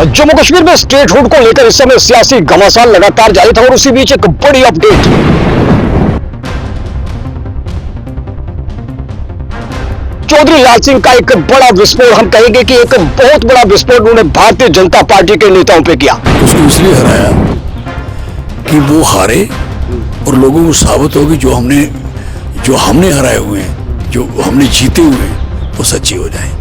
जम्मू कश्मीर में स्टेटहुड को लेकर इस समय सियासी घमासान लगातार जारी था और उसी बीच एक बड़ी अपडेट। चौधरी लाल सिंह का एक बड़ा विस्फोट, हम कहेंगे कि एक बहुत बड़ा विस्फोट उन्होंने भारतीय जनता पार्टी के नेताओं पे किया। उसको इसलिए हराया कि वो हारे और लोगों को साबित होगी जो हमने हराए हुए हैं, जो हमने जीते हुए हैं, वो सच्ची हो जाए।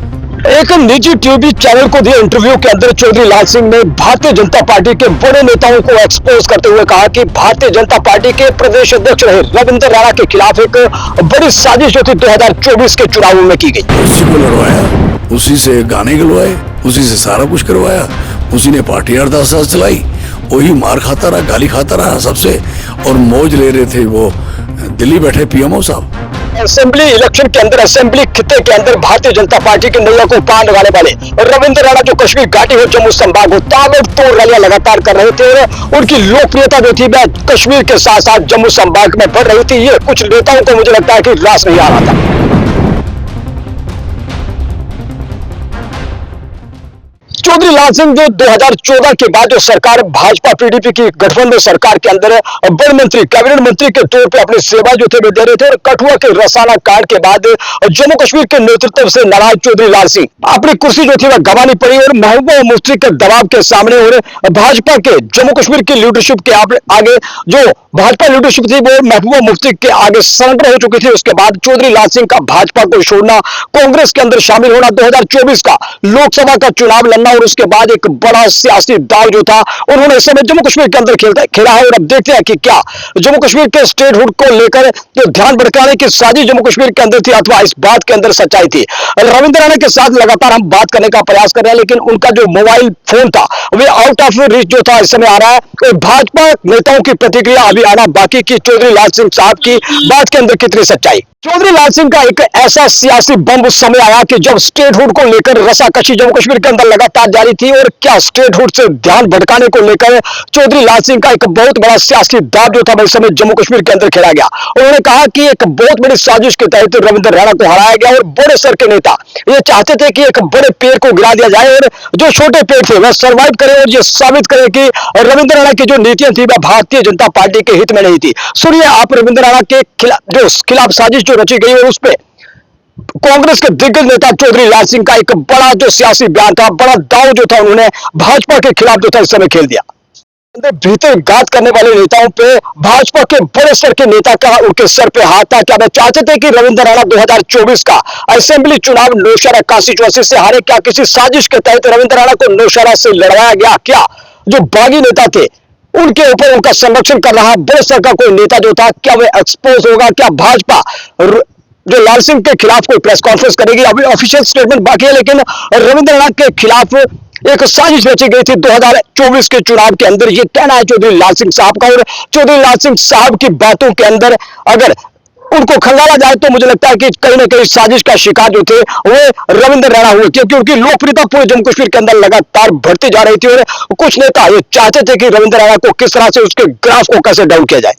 एक निजी टीवी चैनल को दिए इंटरव्यू के अंदर चौधरी लाल सिंह ने भारतीय जनता पार्टी के बड़े नेताओं को एक्सपोज करते हुए कहा कि भारतीय जनता पार्टी के प्रदेश अध्यक्ष रहे रविंद्र राणा के खिलाफ एक बड़ी साजिश जो थी 2024 के चुनावों में की गई। उसी को लड़वाया, उसी से गाने गलवाए, उसी से सारा कुछ करवाया, उसी ने पार्टी 8-10 साल चलाई, वही मार खाता रहा, गाली खाता रहा सबसे, और मौज ले रहे थे वो दिल्ली बैठे पीएमओ साहब। असेंबली इलेक्शन के अंदर, असेंबली खिते के अंदर भारतीय जनता पार्टी के नैया को पार लगाने वाले रविंद्र राणा जो कश्मीर घाटी हो, जम्मू संभाग हो, ताबड़तोड़ रैलियां लगातार कर रहे थे और उनकी लोकप्रियता जो थी वह कश्मीर के साथ साथ जम्मू संभाग में बढ़ रही थी। ये कुछ नेताओं को मुझे लगता है कि रास नहीं आ रहा था। चौधरी लाल सिंह जो 2014 के बाद जो सरकार भाजपा पीडीपी की गठबंधन सरकार के अंदर बड़े मंत्री, कैबिनेट मंत्री के तौर पे अपनी सेवा जो थे वे दे रहे थे और कठुआ के रसाना कांड के बाद जम्मू कश्मीर के नेतृत्व से नाराज चौधरी लाल सिंह अपनी कुर्सी जो थी वह गंवानी पड़ी और महबूबा मुफ्ती के दबाव के सामने और भाजपा के जम्मू कश्मीर की लीडरशिप के आगे जो भाजपा लीडरशिप थी वो महबूबा मुफ्ती के आगे सरेंडर हो चुकी थी। उसके बाद चौधरी लाल सिंह का भाजपा को छोड़ना, कांग्रेस के अंदर शामिल होना, 2024 का लोकसभा का चुनाव लड़ना और उसके बाद एक बड़ा सियासी दाव जो था उन्होंने इस समय जम्मू कश्मीर के अंदर खेला है। और अब देखते हैं कि क्या जम्मू कश्मीर के स्टेटहुड को लेकर जो ध्यान भटकाने की साजिश जम्मू कश्मीर के अंदर थी अथवा इस बात के अंदर सच्चाई थी। रविंद्र राणा के साथ लगातार हम बात करने का प्रयास कर रहे हैं, लेकिन उनका जो मोबाइल फोन था वे आउट ऑफ रीच जो था इस समय आ रहा है। भाजपा नेताओं की प्रतिक्रिया अभी आना बाकी की चौधरी लाल सिंह साहब की बात के अंदर कितनी सच्चाई। चौधरी लाल सिंह का एक ऐसा सियासी बम उस समय आया कि जब स्टेटहुड को लेकर रसाकशी जम्मू कश्मीर के अंदर लगातार जारी थी और क्या स्टेटहुड से ध्यान भटकाने को लेकर चौधरी लाल सिंह का एक बहुत बड़ा सियासी दाव जो था इस समय जम्मू कश्मीर के अंदर खेला गया। उन्होंने कहा कि एक बहुत बड़ी साजिश के तहत रविंद्र राणा को हराया गया और बड़े स्तर के नेता ये चाहते थे कि एक बड़े पेड़ को गिरा दिया जाए और जो छोटे पेड़ थे वह सर्वाइव करे और ये साबित करे कि रविंद्र राणा की जो नीतियां थी वह भारतीय जनता पार्टी के हित में नहीं थी। सुनिए आप रविंद्र राणा के खिलाफ साजिश जो रची गई और उस पे कांग्रेस के दिग्गज नेता चौधरी लाल सिंह का एक बड़ा जो सियासी बयान था, बड़ा दाव जो था उन्होंने भाजपा के खिलाफ जो था इस समय खेल दिया। भीतर घात करने वाले नेताओं पे भाजपा के बड़े स्तर के नेता का उनके सर पे हाथ था। क्या वे चाहते थे कि रविंद्र राणा 2024 का असेंबली चुनाव नौशहरा कांस्टिट्यूएंसी से हारे? क्या किसी साजिश के तहत रविंद्र राणा को नौशहरा से लड़वाया गया? क्या जो बागी नेता थे उनके ऊपर उनका संरक्षण कर रहा बड़े स्तर का कोई नेता जो था क्या वह एक्सपोज होगा? क्या भाजपा जो लाल सिंह के खिलाफ कोई प्रेस कॉन्फ्रेंस करेगी? अभी ऑफिशियल स्टेटमेंट बाकी है, लेकिन रविंद्र राणा के खिलाफ एक साजिश रची गई थी 2024 के चुनाव के अंदर, ये कहना है चौधरी लाल सिंह साहब का। और चौधरी लाल सिंह साहब की बातों के अंदर अगर उनको खंगाला जाए तो मुझे लगता है कि कहीं ना कहीं साजिश का शिकार जो थे वो रविंद्र राणा हुए, क्योंकि उनकी लोकप्रियता पूरे जम्मू कश्मीर के अंदर लगातार बढ़ती जा रही थी और कुछ नेता ये चाहते थे कि रविंद्र राणा को किस तरह से उसके ग्राफ को कैसे डाउन किया जाए।